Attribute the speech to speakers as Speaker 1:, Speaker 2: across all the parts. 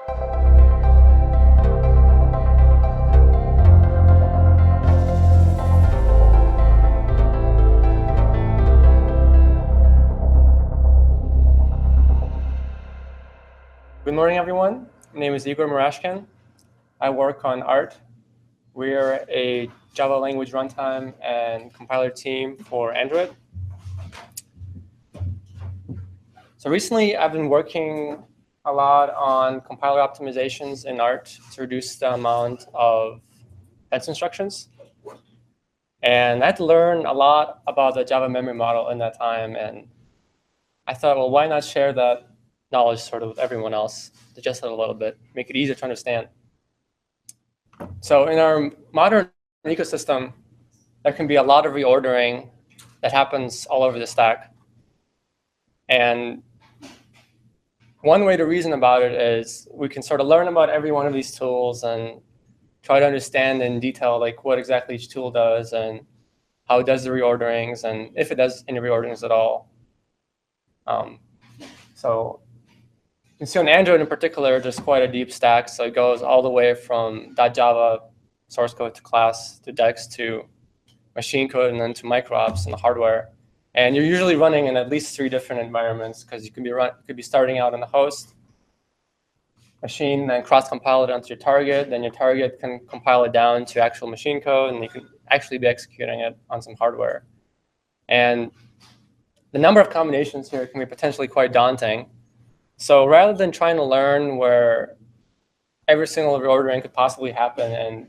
Speaker 1: Good morning, everyone. My name is Igor Murashkin. I work on ART. We're a Java language runtime and compiler team for Android. So recently, I've been working a lot on compiler optimizations in ART to reduce the amount of fence instructions. And I had to learn a lot about the Java memory model in that time. And I thought, well, why not share that knowledge sort of with everyone else, digest it a little bit, make it easier to understand. So in our modern ecosystem, there can be a lot of reordering that happens all over the stack. And one way to reason about it is we can sort of learn about every one of these tools and try to understand in detail like what exactly each tool does and how it does the reorderings and if it does any reorderings at all. So you can see on Android in particular, there's quite a deep stack. So it goes all the way from .java source code to class to Dex to machine code and then to micro-ops and the hardware. And you're usually running in at least 3 different environments because you could be starting out on the host machine, then cross-compile it onto your target. Then your target can compile it down to actual machine code, and you can actually be executing it on some hardware. And the number of combinations here can be potentially quite daunting. So rather than trying to learn where every single reordering could possibly happen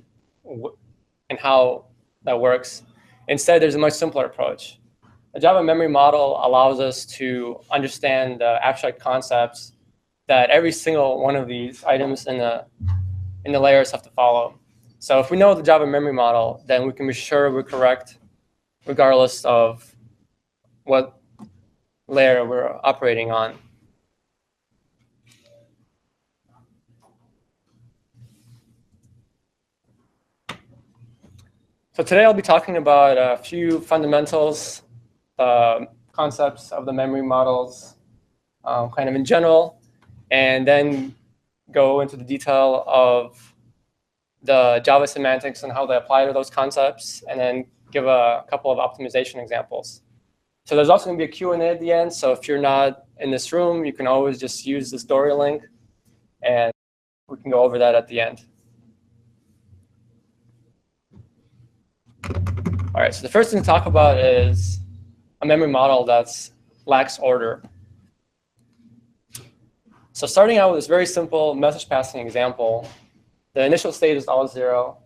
Speaker 1: and how that works, instead there's a much simpler approach. The Java memory model allows us to understand the abstract concepts that every single one of these items in the layers have to follow. So if we know the Java memory model, then we can be sure we're correct regardless of what layer we're operating on. So today I'll be talking about a few fundamentals, concepts of the memory models, kind of in general, and then go into the detail of the Java semantics and how they apply to those concepts, and then give a couple of optimization examples. So there's also going to be a Q&A at the end. So if you're not in this room, you can always just use this Dory link, and we can go over that at the end. All right, so the first thing to talk about is a memory model that lacks order. So starting out with this very simple message passing example, the initial state is all 0.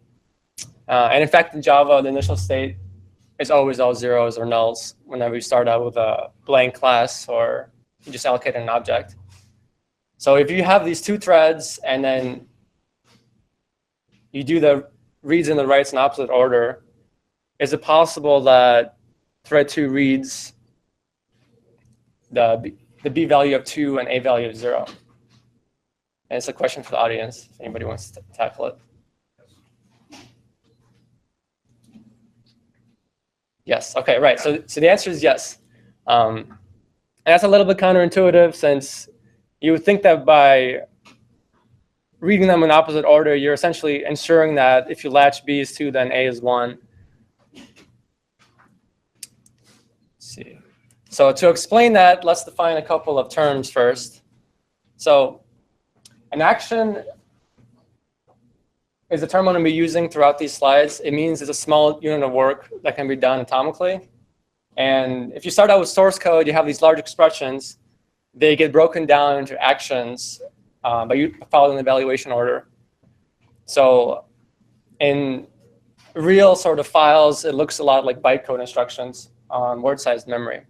Speaker 1: And in fact, in Java, the initial state is always all zeros or nulls whenever you start out with a blank class or you just allocate an object. So if you have these 2 threads and then you do the reads and the writes in opposite order, is it possible that thread 2 reads the B value of 2 and A value of 0? And it's a question for the audience, if anybody wants to tackle it. Yes, OK, right. So the answer is yes. And that's a little bit counterintuitive, since you would think that by reading them in opposite order, you're essentially ensuring that if you latch B is 2, then A is 1. See. So to explain that, let's define a couple of terms first. So an action is a term I'm going to be using throughout these slides. It means it's a small unit of work that can be done atomically. And if you start out with source code, you have these large expressions. They get broken down into actions by following the evaluation order. So in real sort of files, it looks a lot like bytecode instructions on word-sized memory.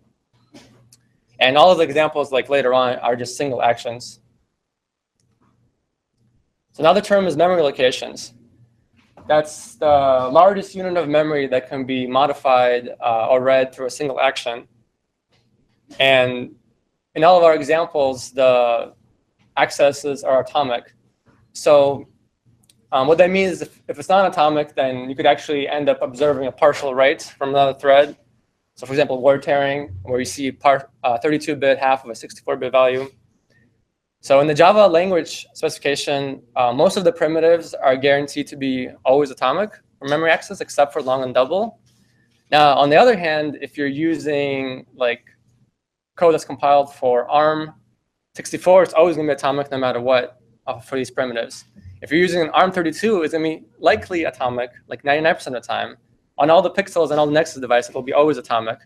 Speaker 1: And all of the examples like later on are just single actions. So another term is memory locations. That's the largest unit of memory that can be modified or read through a single action. And in all of our examples, the accesses are atomic. So what that means is if it's not atomic, then you could actually end up observing a partial write from another thread. So for example, word tearing, where you see 32-bit half of a 64-bit value. So in the Java language specification, most of the primitives are guaranteed to be always atomic for memory access, except for long and double. Now, on the other hand, if you're using like code that's compiled for ARM64, it's always going to be atomic no matter what for these primitives. If you're using an ARM32, it's going to be likely atomic, like 99% of the time. On all the pixels and all the Nexus devices, it will be always atomic.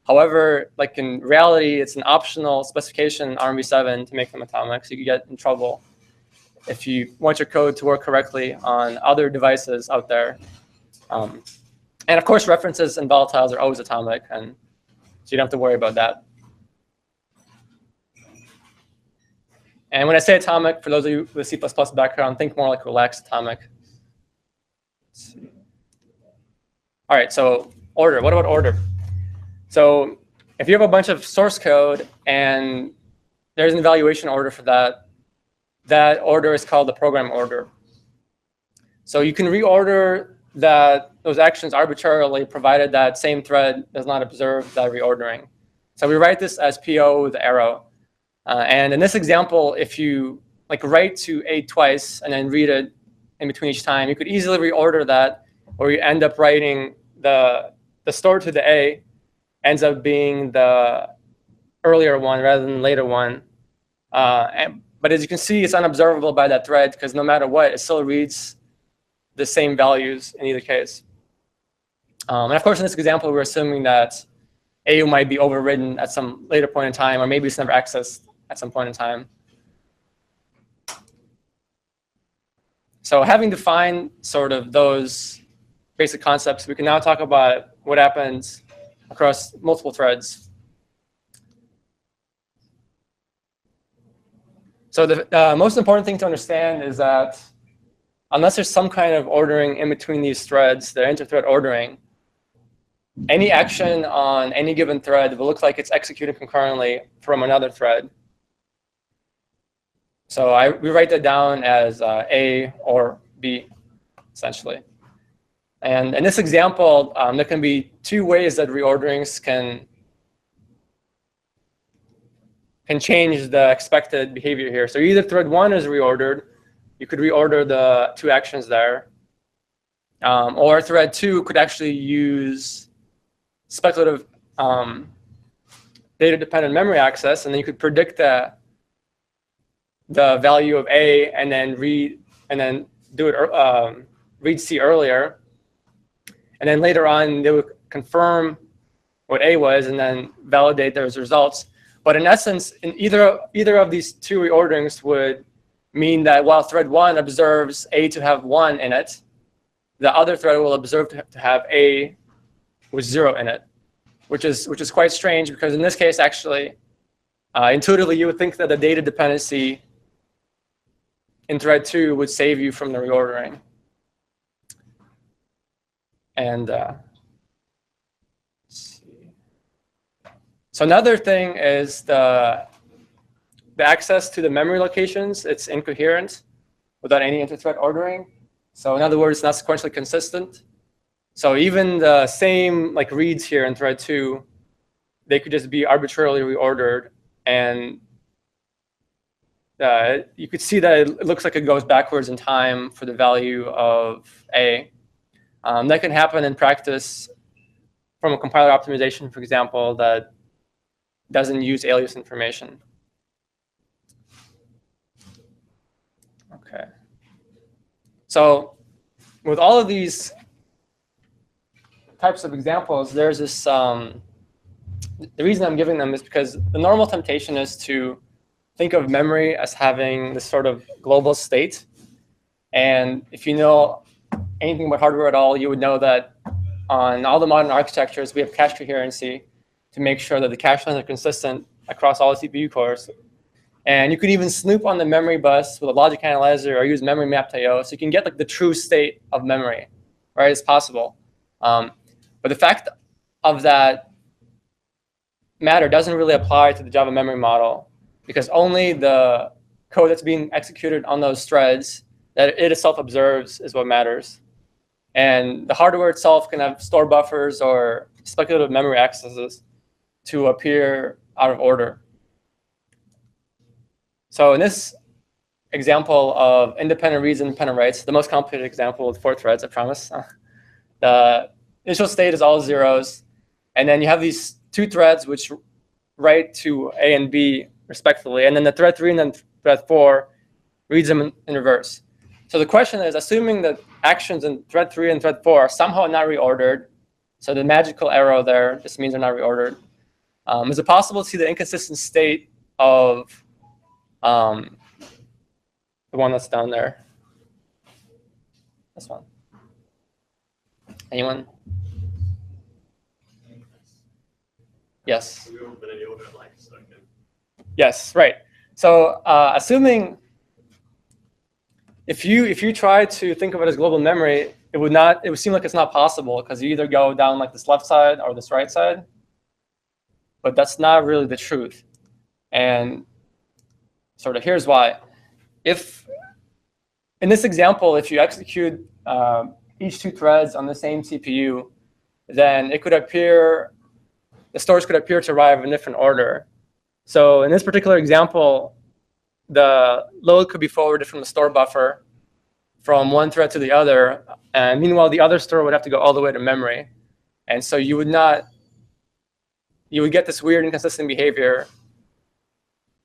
Speaker 1: However, like in reality, it's an optional specification in ARMv7 to make them atomic, so you could get in trouble if you want your code to work correctly on other devices out there. And of course, references and volatiles are always atomic, and so you don't have to worry about that. And when I say atomic, for those of you with C++ background, think more like relaxed atomic. Let's see. All right, so order. What about order? So if you have a bunch of source code and there's an evaluation order for that, that order is called the program order. So you can reorder those actions arbitrarily, provided that same thread does not observe that reordering. So we write this as PO with the arrow. And in this example, if you like write to A twice and then read it in between each time, you could easily reorder that, or you end up writing the store to the A ends up being the earlier one rather than the later one. But as you can see, it's unobservable by that thread because no matter what, it still reads the same values in either case. And of course, in this example, we're assuming that A might be overridden at some later point in time, or maybe it's never accessed at some point in time. So having defined sort of those basic concepts, we can now talk about what happens across multiple threads. So the most important thing to understand is that unless there's some kind of ordering in between these threads, the inter-thread ordering, any action on any given thread will look like it's executed concurrently from another thread. So we write that down as A or B, essentially. And in this example, there can be two ways that reorderings can change the expected behavior here. So either thread 1 is reordered, you could reorder the two actions there, or thread 2 could actually use speculative data-dependent memory access, and then you could predict the value of A and then read C earlier. And then later on, they would confirm what A was and then validate those results. But in essence, in either of these two reorderings would mean that while thread 1 observes A to have 1 in it, the other thread will observe to have A with 0 in it, which is quite strange because in this case, actually, intuitively, you would think that the data dependency in thread 2 would save you from the reordering. And let's see. So another thing is the access to the memory locations. It's incoherent without any inter-thread ordering. So in other words, it's not sequentially consistent. So even the same like reads here in thread 2, they could just be arbitrarily reordered, and you could see that it looks like it goes backwards in time for the value of A. That can happen in practice from a compiler optimization, for example, that doesn't use alias information. Okay. So with all of these types of examples, there's this, the reason I'm giving them is because the normal temptation is to think of memory as having this sort of global state. And if you know anything about hardware at all, you would know that on all the modern architectures, we have cache coherency to make sure that the cache lines are consistent across all the CPU cores. And you could even snoop on the memory bus with a logic analyzer or use memory map.io, so you can get like the true state of memory, right? It's possible. But the fact of that matter doesn't really apply to the Java memory model, because only the code that's being executed on those threads that it itself observes is what matters. And the hardware itself can have store buffers or speculative memory accesses to appear out of order. So in this example of independent reads and independent writes, the most complicated example with 4 threads, I promise. The initial state is all zeros. And then you have these 2 threads which write to A and B respectively. And then the thread 3 and then thread 4 reads them in reverse. So the question is, assuming that actions in thread 3 and thread 4 are somehow not reordered, so the magical arrow there just means they're not reordered, is it possible to see the inconsistent state of the one that's down there? This one. Anyone? Yes. Yes, right. So assuming if you try to think of it as global memory, it would seem like it's not possible because you either go down like this left side or this right side. But that's not really the truth. And sort of here's why. If in this example, if you execute each 2 threads on the same CPU, then it could appear, the stores could appear to arrive in different order. So in this particular example, the load could be forwarded from the store buffer from one thread to the other. And meanwhile, the other store would have to go all the way to memory. And so you would get this weird inconsistent behavior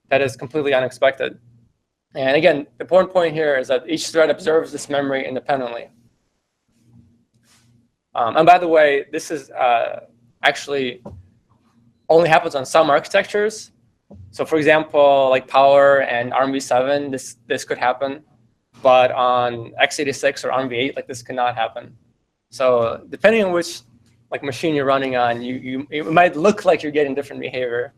Speaker 1: that is completely unexpected. And again, the important point here is that each thread observes this memory independently. And by the way, this is actually only happens on some architectures. So for example, like Power and ARMv7, this could happen. But on x86 or ARMv8, like this cannot happen. So depending on which like machine you're running on, it might look like you're getting different behavior.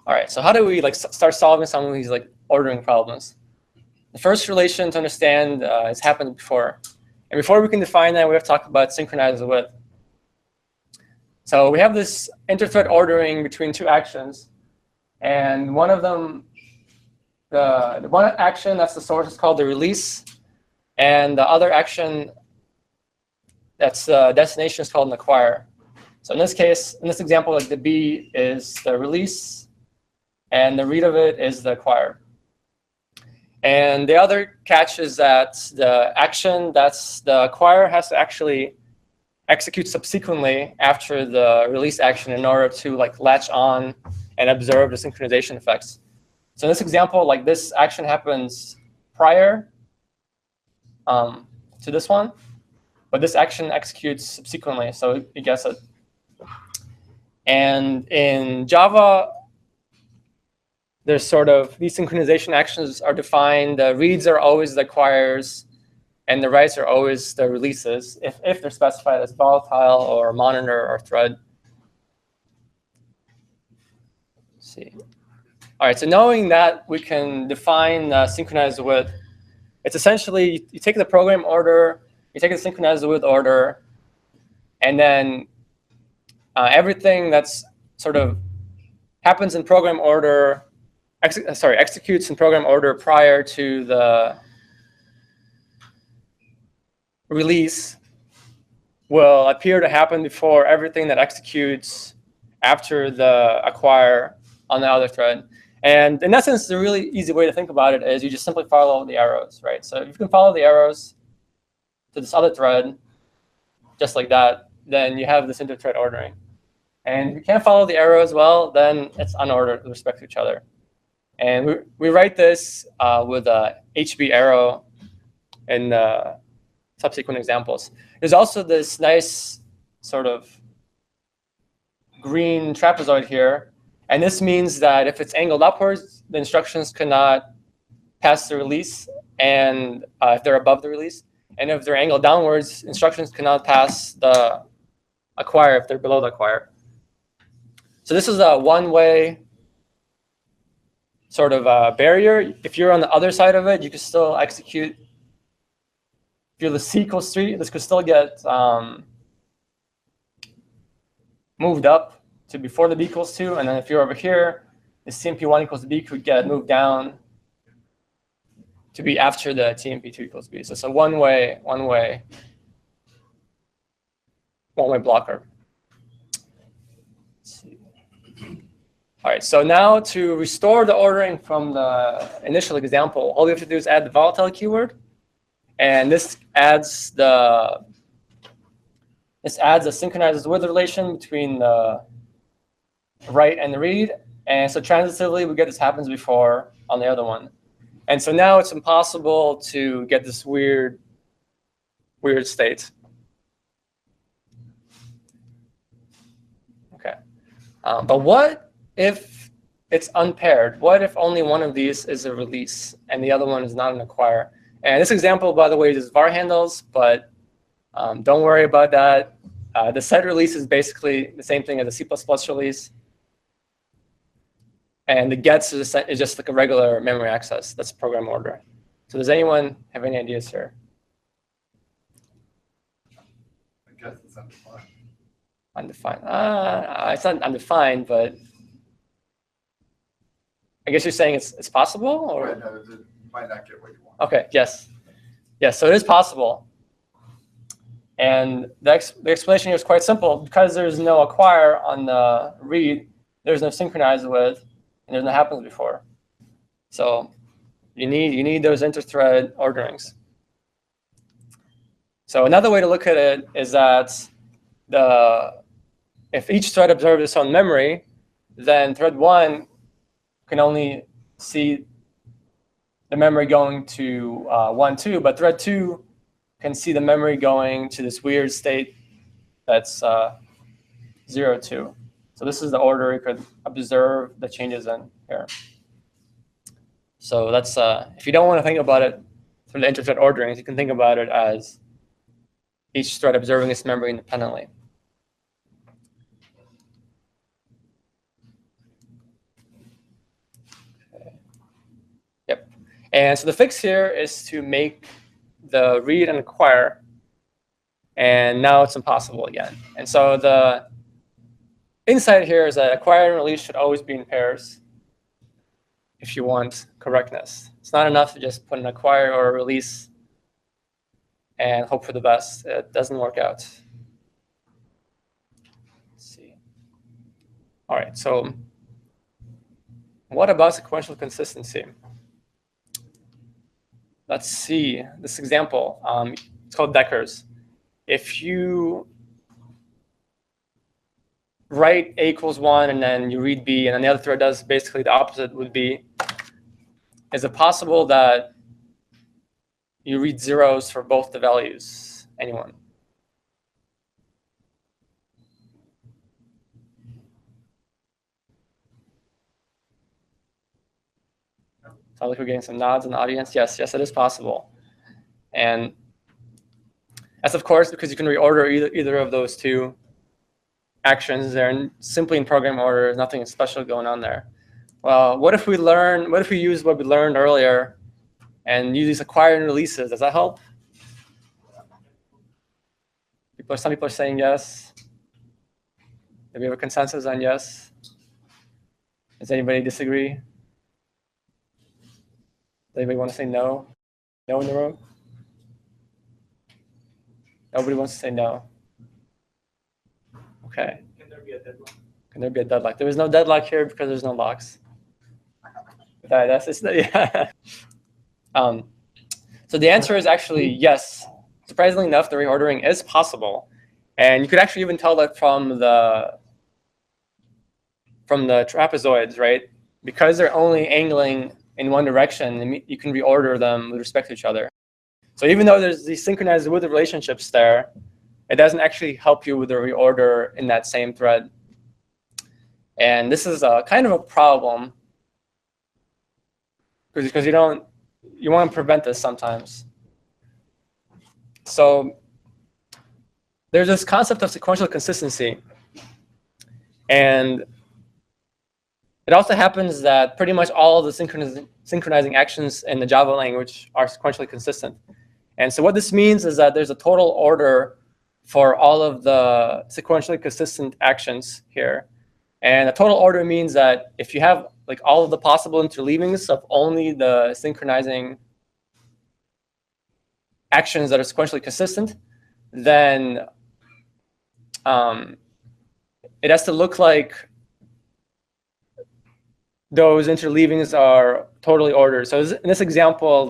Speaker 1: All right, so how do we like start solving some of these like ordering problems? The first relation to understand has happened before. And before we can define that, we have to talk about synchronize with. So we have this inter-thread ordering between 2 actions. And one of them, the one action that's the source is called the release. And the other action that's the destination is called an acquire. So in this case, in this example, like the B is the release, and the read of it is the acquire. And the other catch is that the action that's the acquire has to actually execute subsequently after the release action in order to like latch on and observe the synchronization effects. So in this example, like this action happens prior to this one, but this action executes subsequently, so you guess it. And in Java, there's sort of these synchronization actions are defined. The reads are always the acquires, and the writes are always the releases, if they're specified as volatile or monitor or thread. Let's see. All right, so knowing that, we can define synchronize with. It's essentially, you take the program order, you take the synchronize with order, and then everything that's sort of happens in program order, executes in program order prior to the release will appear to happen before everything that executes after the acquire on the other thread. And in essence, the really easy way to think about it is you just simply follow the arrows, right? So if you can follow the arrows to this other thread, just like that, then you have this inter-thread ordering. And if you can't follow the arrows well, then it's unordered with respect to each other. And we write this with a HB arrow in subsequent examples. There's also this nice sort of green trapezoid here. And this means that if it's angled upwards, the instructions cannot pass the release, and if they're above the release. And if they're angled downwards, instructions cannot pass the acquire if they're below the acquire. So this is a one-way sort of barrier. If you're on the other side of it, you can still execute. If you're the C equals 3, this could still get moved up to before the B equals 2. And then if you're over here, the CMP1 equals B could get moved down to be after the TMP2 equals B. So it's a one-way blocker. Let's see. All right, so now to restore the ordering from the initial example, all we have to do is add the volatile keyword. And this adds a synchronizes with relation between the write and the read. And so transitively, we get this happens before on the other one. And so now it's impossible to get this weird state. Okay. But what if it's unpaired? What if only one of these is a release and the other one is not an acquire? And this example, by the way, is var handles, but don't worry about that. The set release is basically the same thing as a C++ release. And the gets is just like a regular memory access. That's program order. So does anyone have any ideas here?
Speaker 2: I guess it's undefined.
Speaker 1: Undefined. It's not undefined, but I guess you're saying it's possible, or?
Speaker 2: Right, no, you might not get what you want.
Speaker 1: Okay. Yes. Yes. So it is possible. And the explanation here is quite simple. Because there's no acquire on the read, there's no synchronize with, and there's no happens before. So you need those inter-thread orderings. So another way to look at it is that if each thread observes its own memory, then thread 1 can only see the memory going to 1, 2, but thread 2 can see the memory going to this weird state that's 0, 2. So this is the order you could observe the changes in here. So that's if you don't want to think about it through the inter-thread orderings, you can think about it as each thread observing its memory independently. Okay. Yep. And so the fix here is to make the read and acquire, and now it's impossible again. And so the insight here is that acquire and release should always be in pairs if you want correctness. It's not enough to just put an acquire or a release and hope for the best. It doesn't work out. Let's see. All right, so what about sequential consistency? Let's see this example. It's called Dekker's. If you write A equals 1 and then you read B and then the other thread does basically the opposite with B, is it possible that you read zeros for both the values? Anyone? Sounds like we're getting some nods in the audience. Yes, it is possible. And that's, of course, because you can reorder either of those two actions. They're simply in program order. There's nothing special going on there. Well, what if we use what we learned earlier and use these acquire and releases? Does that help? Some people are saying yes. Do we have a consensus on yes? Does anybody disagree? Does anybody want to say no? No in the room? Nobody wants to say no. Okay.
Speaker 3: Can there be a deadlock?
Speaker 1: Can there be a deadlock? There is no deadlock here because there's no locks. Yeah. So the answer is actually yes. Surprisingly enough, the reordering is possible, and you could actually even tell that from the trapezoids, right? Because they're only angling in one direction, you can reorder them with respect to each other. So even though there's these synchronized with the relationships there, it doesn't actually help you with the reorder in that same thread. And this is a kind of a problem because you want to prevent this sometimes. So there's this concept of sequential consistency. And it also happens that pretty much all of the synchronizing actions in the Java language are sequentially consistent. And so what this means is that there's a total order for all of the sequentially consistent actions here. And a total order means that if you have like all of the possible interleavings of only the synchronizing actions that are sequentially consistent, then it has to look like those interleavings are totally ordered. So in this example,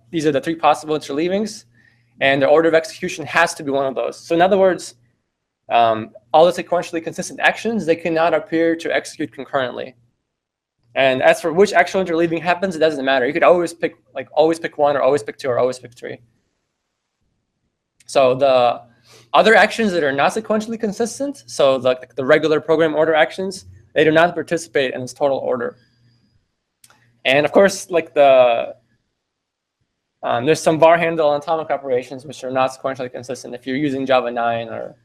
Speaker 1: these are the 3 possible interleavings, and the order of execution has to be one of those. So in other words, all the sequentially consistent actions, they cannot appear to execute concurrently. And as for which actual interleaving happens, it doesn't matter. You could always pick 1, or always pick 2, or always pick 3. So the other actions that are not sequentially consistent, so the regular program order actions, they do not participate in this total order. And of course, there's some var handle and atomic operations which are not sequentially consistent if you're using Java 9, or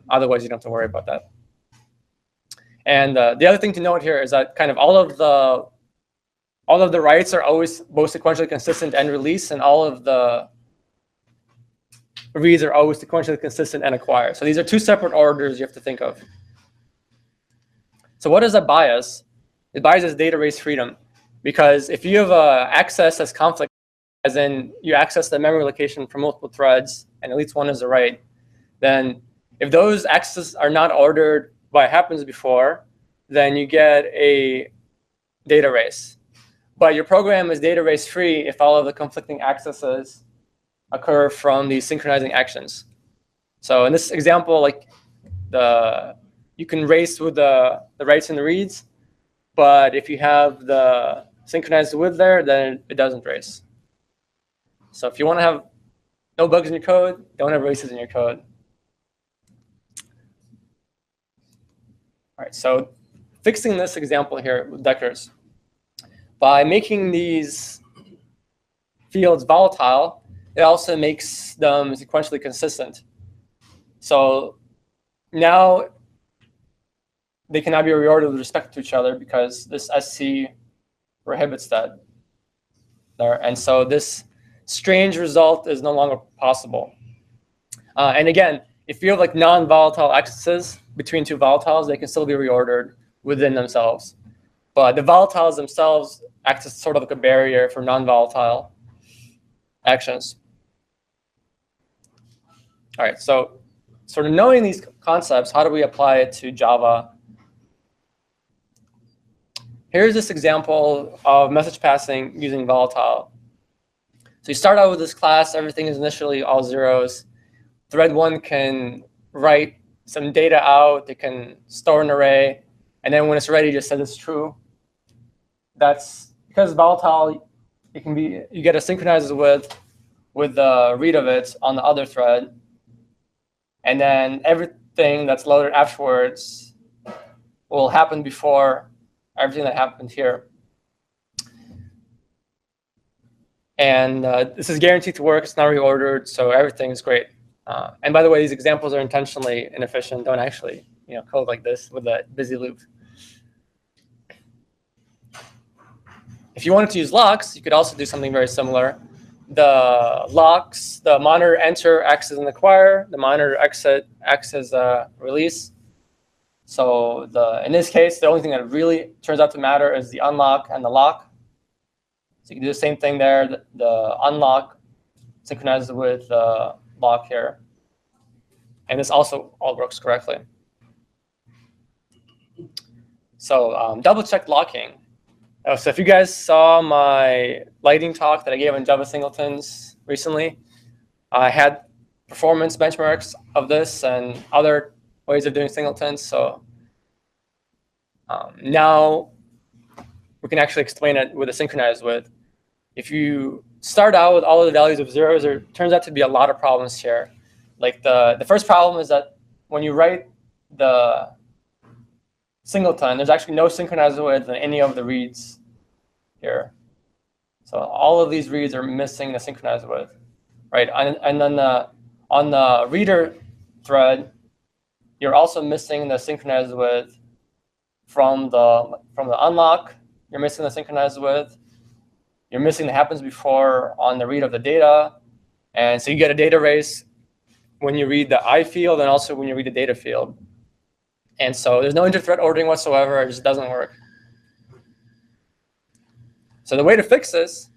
Speaker 1: otherwise you don't have to worry about that. And the other thing to note here is that kind of all of the writes are always both sequentially consistent and release, and all of the reads are always sequentially consistent and acquire. So these are 2 separate orders you have to think of. So what is a bias? It biases data race freedom, because if you have access as conflict, as in you access the memory location from multiple threads, and at least one is a write, then if those accesses are not ordered by happens before, then you get a data race. But your program is data race free if all of the conflicting accesses occur from these synchronizing actions. So in this example, you can race with the writes and the reads, but if you have the synchronized with there, then it doesn't race. So if you want to have no bugs in your code, don't have races in your code. All right, so fixing this example here with Dekker's, by making these fields volatile, it also makes them sequentially consistent. So now they cannot be reordered with respect to each other because this SC prohibits that there. And so this strange result is no longer possible. And again, if you have non-volatile accesses between 2 volatiles, they can still be reordered within themselves. But the volatiles themselves act as sort of a barrier for non-volatile actions. All right, so sort of knowing these concepts, how do we apply it to Java? Here's this example of message passing using volatile. So you start out with this class, everything is initially all zeros. Thread 1 can write some data out, it can store an array, and then when it's ready, just says it's true. That's because volatile, you get a synchronizes with the read of it on the other thread. And then everything that's loaded afterwards will happen before everything that happened here. And this is guaranteed to work. It's not reordered, so everything is great. And by the way, these examples are intentionally inefficient. Don't actually code like this with a busy loop. If you wanted to use locks, you could also do something very similar. The locks, the monitor enter acts as an acquire, the monitor exit acts as a release. So in this case, the only thing that really turns out to matter is the unlock and the lock. So you can do the same thing there. The unlock synchronizes with the lock here. And this also all works correctly. So double check locking. So if you guys saw my lightning talk that I gave on Java Singletons recently, I had performance benchmarks of this and other ways of doing singletons. So now we can actually explain it with a synchronize with. If you start out with all of the values of zeros, there turns out to be a lot of problems here. Like the first problem is that when you write the singleton, there's actually no synchronize with in any of the reads here. So all of these reads are missing the synchronize with, right? And then on the reader thread, you're also missing the synchronize with from the unlock. You're missing the synchronize with. You're missing the happens before on the read of the data. And so you get a data race when you read the I field and also when you read the data field. And so there's no inter-thread ordering whatsoever. It just doesn't work. So the way to fix this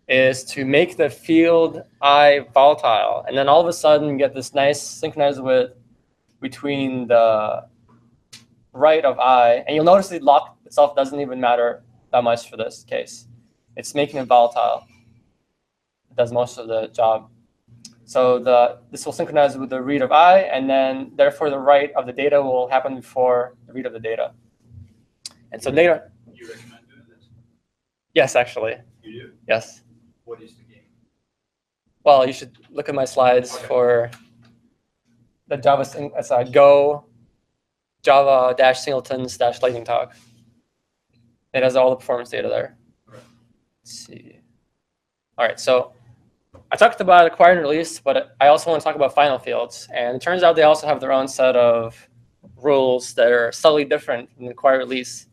Speaker 1: is to make the field I volatile. And then all of a sudden you get this nice synchronized with between the right of I. And you'll notice the lock itself doesn't even matter that much for this case. It's making it volatile. It does most of the job. So this will synchronize with the read of I, and then therefore the write of the data will happen before the read of the data. And so data.
Speaker 2: You recommend doing this?
Speaker 1: Yes, actually.
Speaker 2: You do?
Speaker 1: Yes.
Speaker 2: What is the game?
Speaker 1: Well, you should look at my slides for the Java Go Java-Singletons-Lightning talk. It has all the performance data there.
Speaker 2: Right.
Speaker 1: Let's see. All right, so I talked about acquired and release, but I also want to talk about final fields. And it turns out they also have their own set of rules that are subtly different from acquired release.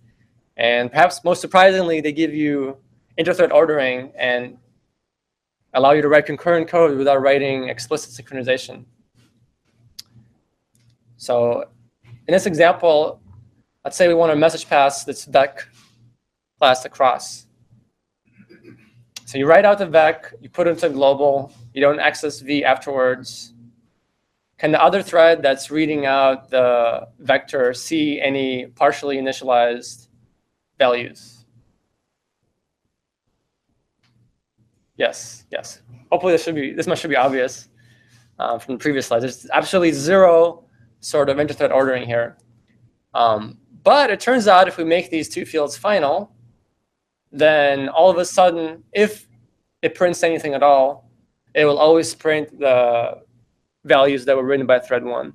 Speaker 1: And perhaps most surprisingly, they give you inter-thread ordering and allow you to write concurrent code without writing explicit synchronization. So in this example, let's say we want to message pass this vec class across. So you write out the vec, you put it into global, you don't access v afterwards. Can the other thread that's reading out the vector see any partially initialized values? Yes, yes. Hopefully this much should be obvious from the previous slides. There's absolutely zero sort of inter-thread ordering here. But it turns out if we make these two fields final, then all of a sudden, if it prints anything at all, it will always print the values that were written by thread 1.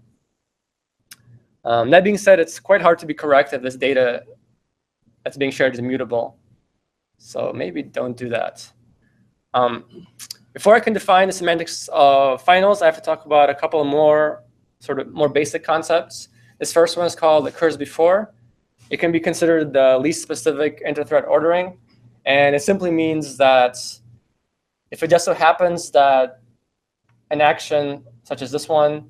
Speaker 1: That being said, it's quite hard to be correct if this data that's being shared is immutable. So maybe don't do that. Before I can define the semantics of finals, I have to talk about a couple of more basic concepts. This first one is called occurs before. It can be considered the least specific inter-thread ordering. And it simply means that if it just so happens that an action, such as this one,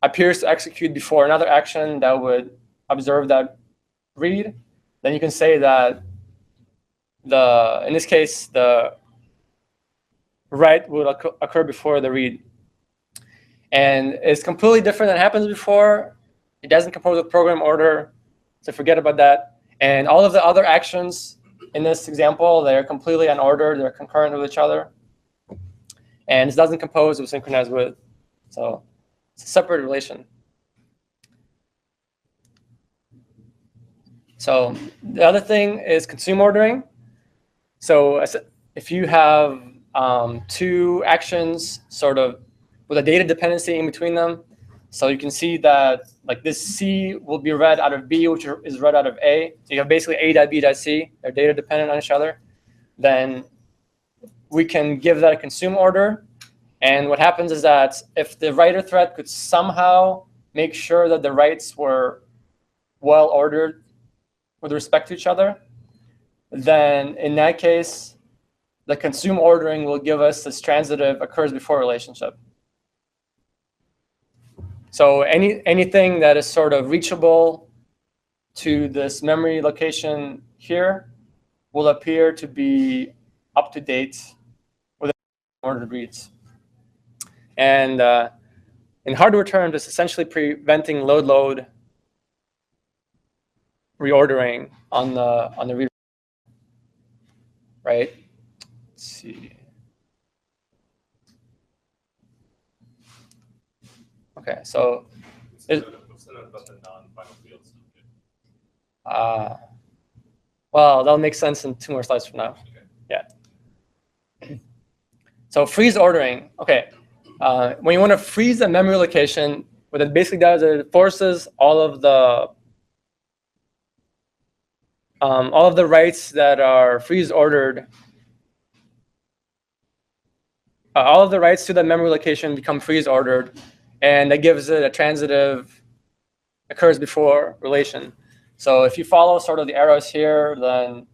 Speaker 1: appears to execute before another action that would observe that read, then you can say that in this case, the write would occur before the read. And it's completely different than happens before. It doesn't compose with program order, so forget about that. And all of the other actions in this example, they're completely unordered. They're concurrent with each other. And it doesn't compose with synchronize with. So it's a separate relation. So the other thing is consume ordering. So if you have two actions sort of with a data dependency in between them, so you can see that like this C will be read out of B, which is read out of A. So you have basically A.B.C. They're data dependent on each other. Then we can give that a consume order. And what happens is that if the writer thread could somehow make sure that the writes were well ordered with respect to each other, then in that case, the consume ordering will give us this transitive occurs before relationship. So anything that is sort of reachable to this memory location here will appear to be up to date with ordered reads. And in hardware terms, it's essentially preventing load reordering on the read. Right? Let's see. Okay, so
Speaker 3: What's that about the non-final fields?
Speaker 1: well, that'll make sense in 2 more slides from now.
Speaker 3: Okay.
Speaker 1: Yeah. So freeze ordering. Okay, when you want to freeze a memory location, what it basically does is it forces all of the writes that are freeze ordered. All of the writes to the memory location become freeze ordered, and that gives it a transitive occurs before relation. So if you follow sort of the arrows here, then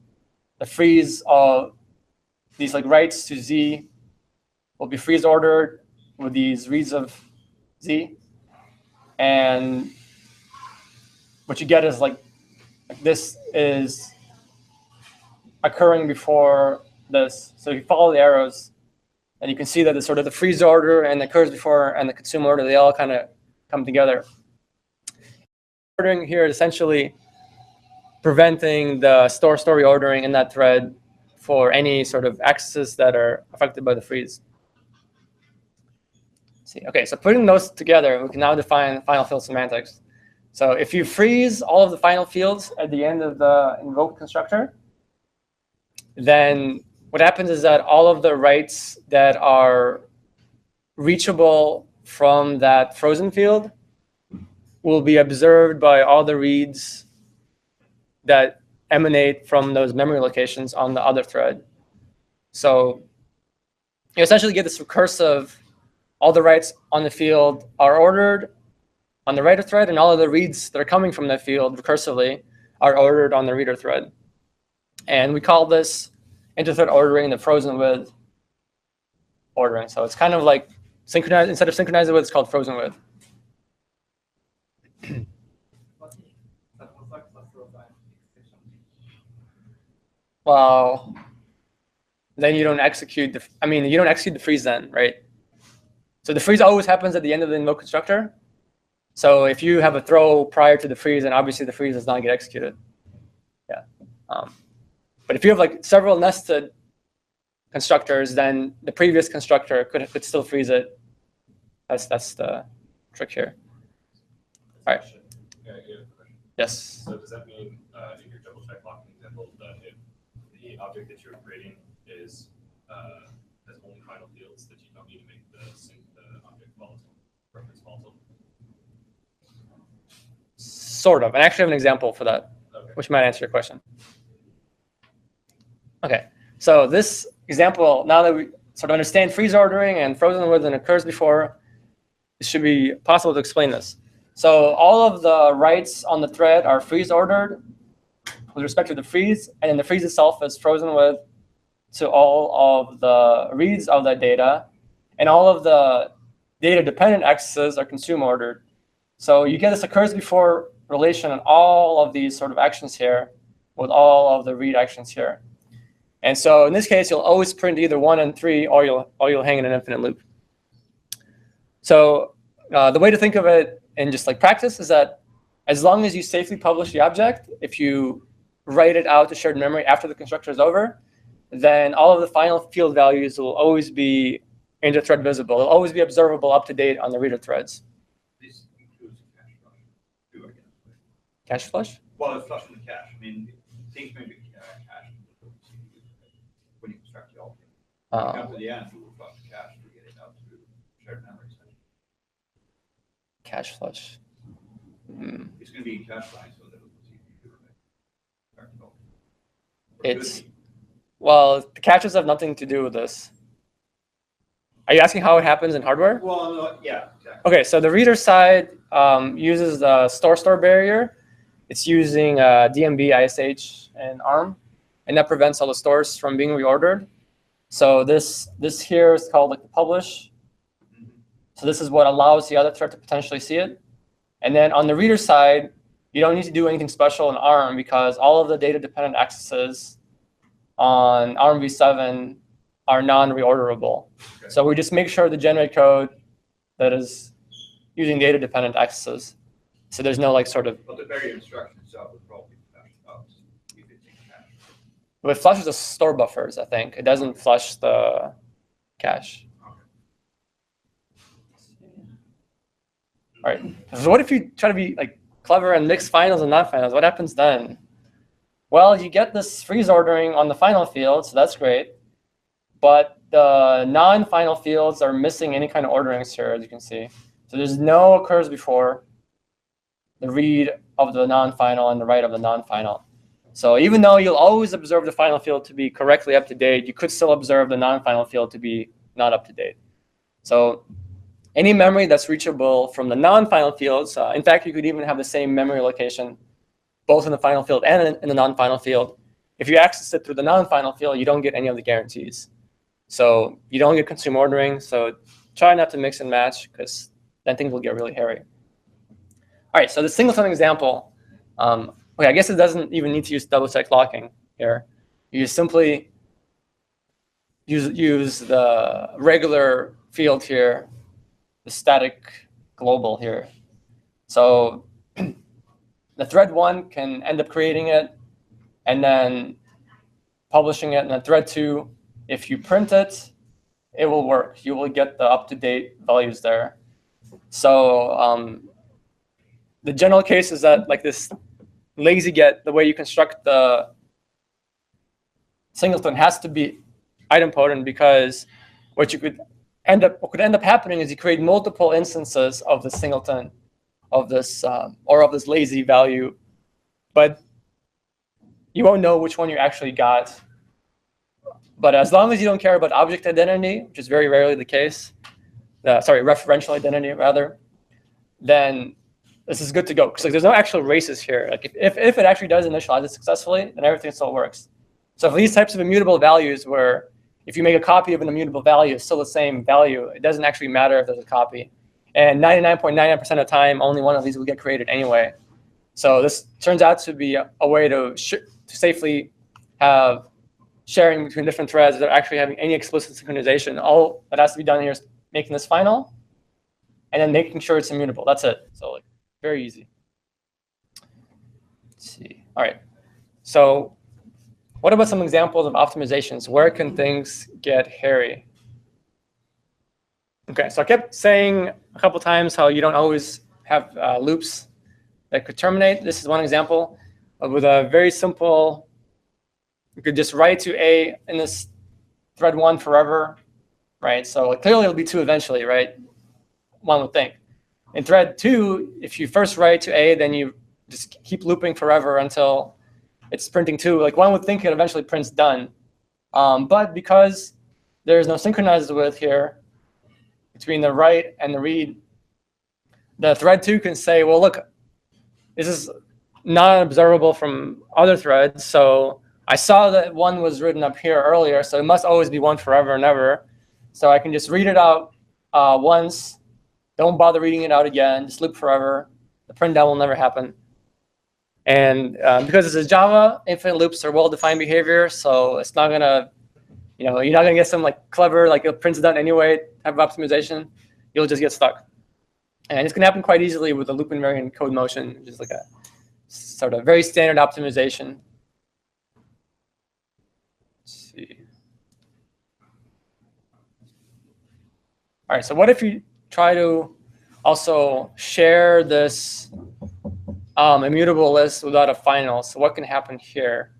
Speaker 1: the freeze of these like writes to Z will be freeze ordered with these reads of Z. And what you get is like this is occurring before this. So if you follow the arrows, and you can see that the sort of the freeze order and the occurs before and the consume order, they all kind of come together. Ordering here is essentially preventing the store reordering in that thread for any sort of accesses that are affected by the freeze. Let's see. Okay, so putting those together, we can now define final field semantics. So if you freeze all of the final fields at the end of the invoked constructor, then what happens is that all of the writes that are reachable from that frozen field will be observed by all the reads that emanate from those memory locations on the other thread. So you essentially get this recursive, all the writes on the field are ordered on the writer thread, and all of the reads that are coming from that field recursively are ordered on the reader thread. And we call this inter-thread ordering the frozen with ordering. So it's kind of like synchronize, instead of synchronize with, it's called frozen with. Well, then you don't execute the, you don't execute the freeze then, right? So the freeze always happens at the end of the invoke constructor. So if you have a throw prior to the freeze, then obviously the freeze does not get executed. Yeah. But if you have like several nested constructors, then the previous constructor could still freeze it. That's the trick here. All right.
Speaker 3: Yeah, I have a question.
Speaker 1: Yes.
Speaker 3: So does that mean in your double check locking example that if the object that you're creating is has only final fields, that you don't need to make the object volatile, reference volatile?
Speaker 1: Sort of. And I actually have an example for that,
Speaker 3: Okay.
Speaker 1: which might answer your question. Okay. So this example, now that we sort of understand freeze ordering and frozen with and occurs before, it should be possible to explain this. So all of the writes on the thread are freeze ordered with respect to the freeze, and then the freeze itself is frozen with to all of the reads of that data, and all of the data-dependent accesses are consume ordered. So you get this occurs before relation on all of these sort of actions here with all of the read actions here. And so in this case, you'll always print either 1 and 3, or you'll hang in an infinite loop. So the way to think of it in just like practice is that as long as you safely publish the object, if you write it out to shared memory after the constructor is over, then all of the final field values will always be inter-thread visible. They'll always be observable up to date on the reader threads.
Speaker 2: This includes cache flush, too, I guess.
Speaker 1: Cache flush?
Speaker 2: Well, it's flushing the cache. I mean, things may be cached when you construct the object. Come to the end, you will flush the cache to get it out to shared memory.
Speaker 1: Cache flush.
Speaker 2: It's going to be in cache line, so that it will see
Speaker 1: It's, well, the caches have nothing to do with this. Are you asking how it happens in hardware?
Speaker 2: Well, no, yeah, exactly.
Speaker 1: Okay, so the reader side uses the store barrier. It's using DMB, ISH, and ARM, and that prevents all the stores from being reordered. So this here is called like the publish. So this is what allows the other thread to potentially see it. And then on the reader side, you don't need to do anything special in ARM because all of the data-dependent accesses on ARM v7 are non-reorderable.
Speaker 2: Okay.
Speaker 1: So we just make sure to generate code that is using data-dependent accesses. So there's no like sort of.
Speaker 2: But the barrier instruction itself would probably flash out if it's in cache.
Speaker 1: But it flushes the store buffers, I think. It doesn't flush the cache. All right. So what if you try to be like clever and mix finals and non-finals? What happens then? Well, you get this freeze ordering on the final field, so that's great. But the non-final fields are missing any kind of orderings here, as you can see. So there's no occurs before the read of the non-final and the write of the non-final. So even though you'll always observe the final field to be correctly up to date, you could still observe the non-final field to be not up to date. So any memory that's reachable from the non-final fields, in fact, you could even have the same memory location both in the final field and in the non-final field. If you access it through the non-final field, you don't get any of the guarantees. So you don't get consume ordering. So try not to mix and match because then things will get really hairy. All right, so the singleton example, okay, I guess it doesn't even need to use double check locking here. You just simply use the regular field here, the static global here. So the thread 1 can end up creating it and then publishing it. And then thread 2, if you print it, it will work. You will get the up-to-date values there. So the general case is that like this lazy get, the way you construct the singleton has to be idempotent, because what could end up happening is you create multiple instances of the singleton of this or of this lazy value, but you won't know which one you actually got. But as long as you don't care about object identity, which is very rarely the case, referential identity rather, then this is good to go. Because like, there's no actual races here. Like if it actually does initialize it successfully, then everything still works. So for these types of immutable values, where if you make a copy of an immutable value, it's still the same value, it doesn't actually matter if there's a copy. And 99.99% of the time, only one of these will get created anyway. So this turns out to be a way to safely have sharing between different threads without actually having any explicit synchronization. All that has to be done here is making this final, and then making sure it's immutable. That's it. So like very easy. Let's see. All right. So what about some examples of optimizations? Where can things get hairy? Okay, so I kept saying a couple times how you don't always have loops that could terminate. This is one example with a very simple, you could just write to A in this thread 1 forever, right? So clearly it'll be 2 eventually, right? One would think. In thread 2, if you first write to A, then you just keep looping forever until it's printing 2. Like one would think it eventually prints done. But because there's no synchronizes with here between the write and the read, the thread 2 can say, well, look, this is not observable from other threads. So I saw that 1 was written up here earlier, so it must always be 1 forever and ever. So I can just read it out once. Don't bother reading it out again. Just loop forever. The print down will never happen. And because this is Java, infinite loops are well-defined behavior, so it's not gonna, you're not gonna get some like clever, like it prints done anyway type of optimization. You'll just get stuck. And it's gonna happen quite easily with the loop invariant code motion, which is like a sort of very standard optimization. Let's see. All right, so what if you try to also share this immutable list without a final? So what can happen here?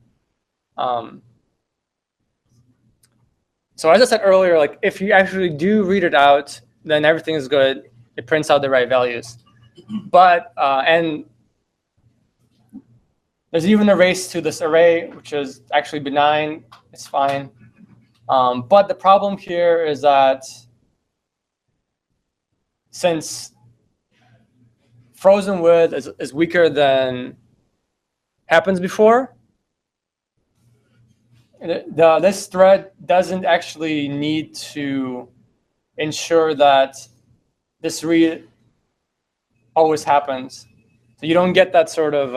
Speaker 1: So as I said earlier, like if you actually do read it out, then everything is good. It prints out the right values. But and there's even a race to this array, which is actually benign. It's fine. But the problem here is that since frozen with is weaker than happens before, this thread doesn't actually need to ensure that this read always happens. So you don't get that sort of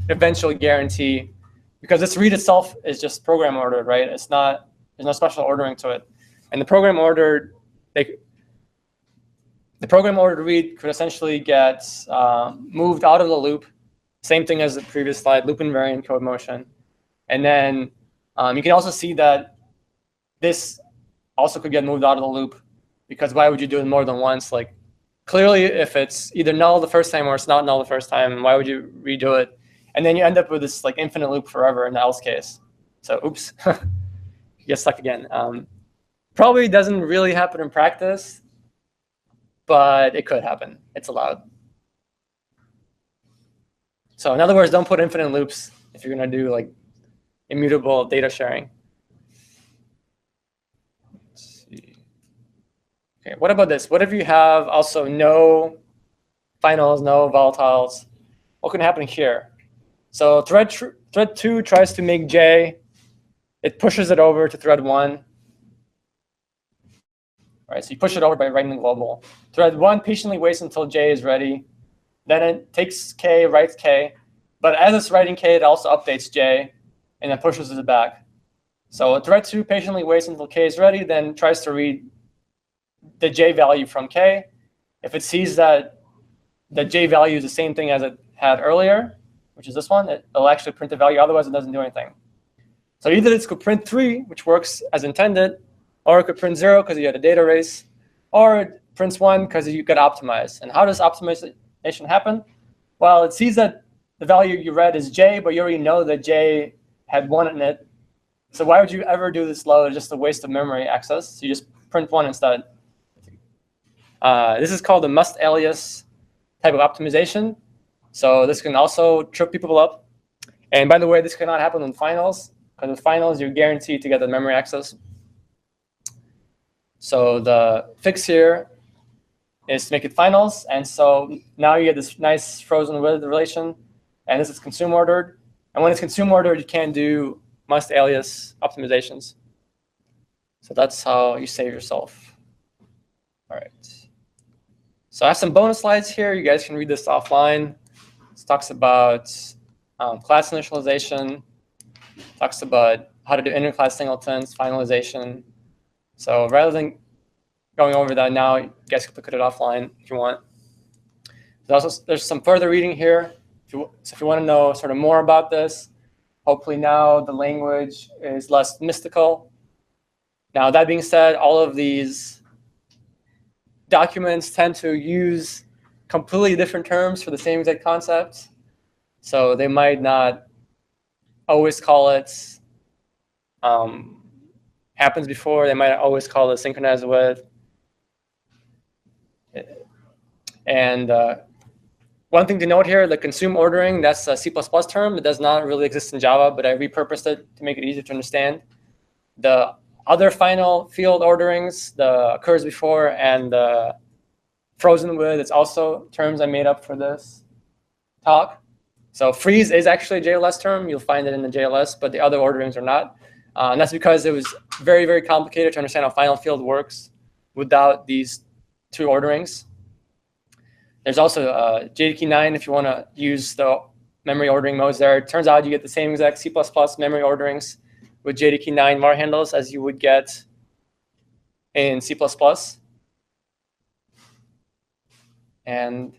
Speaker 1: eventual guarantee, because this read itself is just program ordered, right? It's not, there's no special ordering to it. And the program ordered, the program ordered read could essentially get moved out of the loop. Same thing as the previous slide, loop invariant code motion. And then you can also see that this also could get moved out of the loop, because why would you do it more than once? Like clearly, if it's either null the first time or it's not null the first time, why would you redo it? And then you end up with this like infinite loop forever in the else case. So oops, you get stuck again. Probably doesn't really happen in practice, but it could happen. It's allowed. So in other words, don't put infinite loops if you're going to do like immutable data sharing. Let's see. Okay, what about this? What if you have also no finals, no volatiles? What can happen here? So thread 2 tries to make J. It pushes it over to thread 1. Right, so you push it over by writing the global. Thread 1 patiently waits until J is ready. Then it takes K, writes K. But as it's writing K, it also updates J, and then pushes it back. So thread 2 patiently waits until K is ready, then tries to read the J value from K. If it sees that the J value is the same thing as it had earlier, which is this one, it'll actually print the value. Otherwise, it doesn't do anything. So either this could print 3, which works as intended, or it could print 0 because you had a data race, or it prints 1 because you got optimized. And how does optimization happen? Well, it sees that the value you read is j, but you already know that j had 1 in it. So why would you ever do this load? It's just a waste of memory access. So you just print 1 instead. This is called the must alias type of optimization. So this can also trip people up. And by the way, this cannot happen in finals, because with finals, you're guaranteed to get the memory access. So the fix here is to make it finals. And so now you get this nice frozen with relation. And this is consume ordered. And when it's consume ordered, you can do must alias optimizations. So that's how you save yourself. All right. So I have some bonus slides here. You guys can read this offline. This talks about class initialization. Talks about how to do interclass singletons, finalization. So rather than going over that now, you guys can look at it offline if you want. There's some further reading here. So if you want to know sort of more about this, hopefully now the language is less mystical. Now, that being said, all of these documents tend to use completely different terms for the same exact concept. So they might not always call it happens before. They might always call it synchronize with. And one thing to note here, the consume ordering, that's a C++ term. It does not really exist in Java, but I repurposed it to make it easier to understand. The other final field orderings, the occurs before and the frozen with, it's also terms I made up for this talk. So freeze is actually a JLS term. You'll find it in the JLS, but the other orderings are not. And that's because it was very, very complicated to understand how final field works without these 2 orderings. There's also JDK 9 if you want to use the memory ordering modes there. It turns out you get the same exact C++ memory orderings with JDK 9 var handles as you would get in C++. And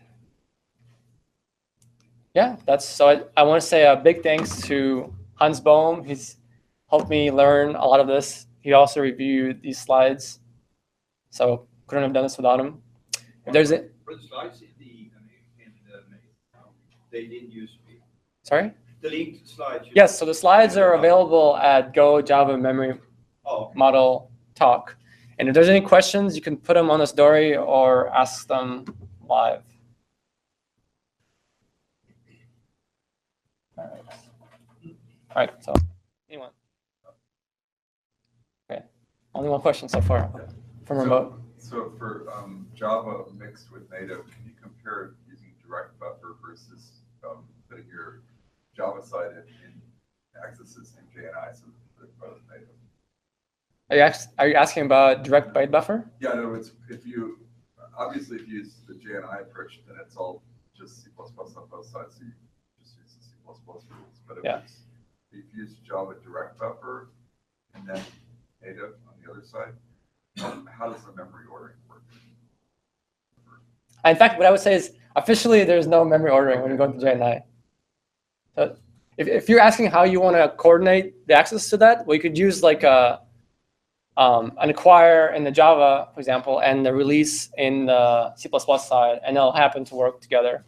Speaker 1: yeah, so I want to say a big thanks to Hans Bohm. He's helped me learn a lot of this. He also reviewed these slides. So couldn't have done this without him. If there's a
Speaker 2: For the slides in the they didn't use me.
Speaker 1: Sorry?
Speaker 2: The linked slides.
Speaker 1: Yes, so the slides are available at Go Java Memory Model Talk. And if there's any questions, you can put them on the story or ask them live. All right, so anyone? Okay, only one question so far from remote.
Speaker 4: So for Java mixed with native, can you compare using direct buffer versus putting your Java side in accesses in JNI so that both native?
Speaker 1: Are you asking about direct byte buffer?
Speaker 4: Yeah, in other words, if you obviously if you use the JNI approach, then it's all just C++ on both sides. So you just use the C++ rules. But if you use Java direct buffer and then native on the other side, how does the memory ordering work?
Speaker 1: In fact, what I would say is officially there's no memory ordering when you go into JNI. So if you're asking how you want to coordinate the access to that, well, you could use like an acquire in the Java, for example, and the release in the C++ side, and they'll happen to work together.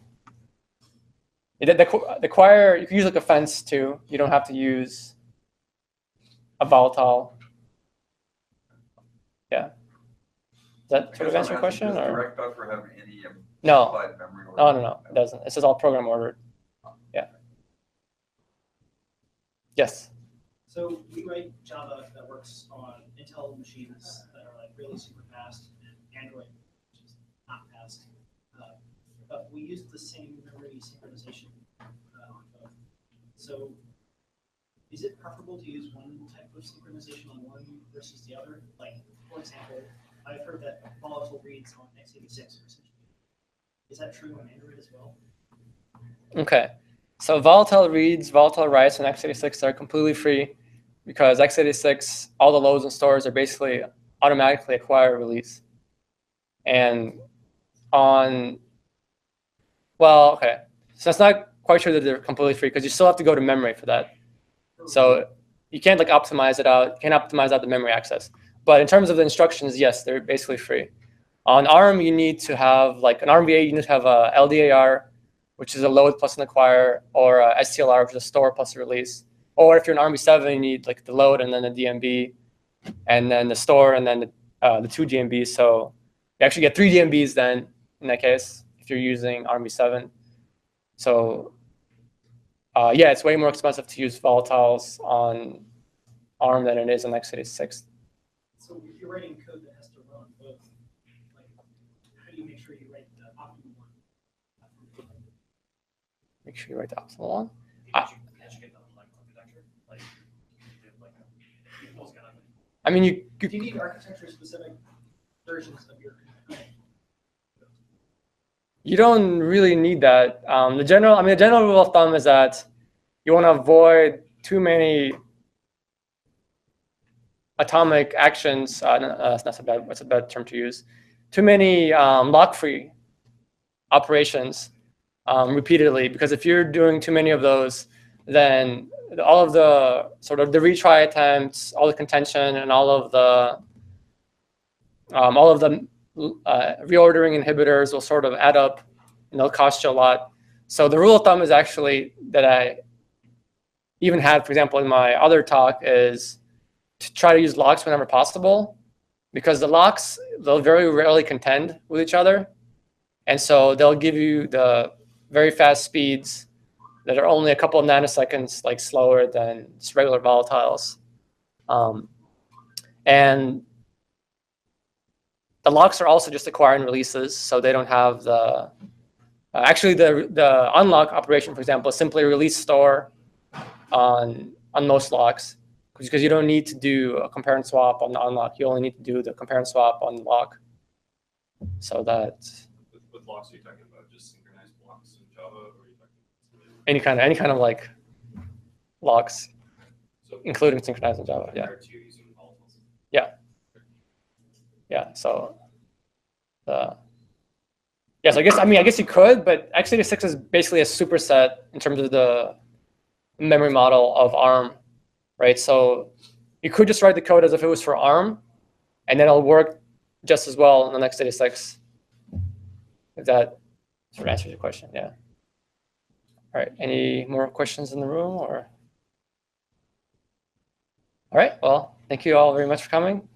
Speaker 1: The acquire, you can use like a fence too. You don't have to use a volatile. Yeah. Does that sort of answer your question?
Speaker 4: Does
Speaker 1: or?
Speaker 4: direct buffer have any
Speaker 1: No.
Speaker 4: memory ordering?
Speaker 1: No, it doesn't. This is all program ordered. Yeah. Yes.
Speaker 5: So we write Java that works on Intel machines that are like really super fast, and Android, which is not fast. But we use the same memory synchronization on both. So is it preferable to use one type of synchronization on one versus the other? Like, for example, I've heard that volatile reads on x86 are essentially. Is that true on Android as well?
Speaker 1: Okay. So volatile reads, volatile writes on x86 are completely free because x86, all the loads and stores are basically automatically acquire release. And on, well, okay. So that's not quite sure that they're completely free because you still have to go to memory for that. So you can't like optimize it out. You can't optimize out the memory access. But in terms of the instructions, yes, they're basically free. On ARM, you need to have like an ARMv8. You need to have a LDAR, which is a load plus an acquire, or a STLR, which is a store plus a release. Or if you're an ARMv7, you need like the load and then the DMB, and then the store and then the 2 DMBs. So you actually get 3 DMBs then in that case if you're using ARMv7. So yeah, it's way more expensive to use volatiles on ARM than it is on x86.
Speaker 5: So if you're writing code that has to run both, like how do you make sure you write the optimal one?
Speaker 1: Make sure you write the optimal one. I mean, you
Speaker 5: Do you need architecture-specific versions of your code?
Speaker 1: You don't really need that. The general rule of thumb is that you want to avoid too many atomic actions. That's a bad term to use. Too many lock-free operations repeatedly, because if you're doing too many of those, then all of the sort of the retry attempts, all the contention, and all of the reordering inhibitors will sort of add up, and they'll cost you a lot. So the rule of thumb is actually that I even had, for example, in my other talk, is to try to use locks whenever possible, because the locks, they'll very rarely contend with each other. And so they'll give you the very fast speeds that are only a couple of nanoseconds like slower than just regular volatiles. And the locks are also just acquiring releases, so they don't have the actually the unlock operation, for example, is simply release store on most locks, because you don't need to do a compare and swap on the unlock. You only need to do the compare and swap on the lock. So that
Speaker 3: with locks, are you talking about just synchronized blocks in Java, or are you talking
Speaker 1: any kind of like locks,
Speaker 3: so
Speaker 1: including synchronized in Java? Yeah.
Speaker 3: compared to using volatiles?
Speaker 1: Yeah. So yes, I guess you could, but x86 is basically a superset in terms of the memory model of ARM, right? So you could just write the code as if it was for ARM, and then it'll work just as well on the x86. If that sort of answers your question, yeah. All right, any more questions in the room, or? All right, well, thank you all very much for coming.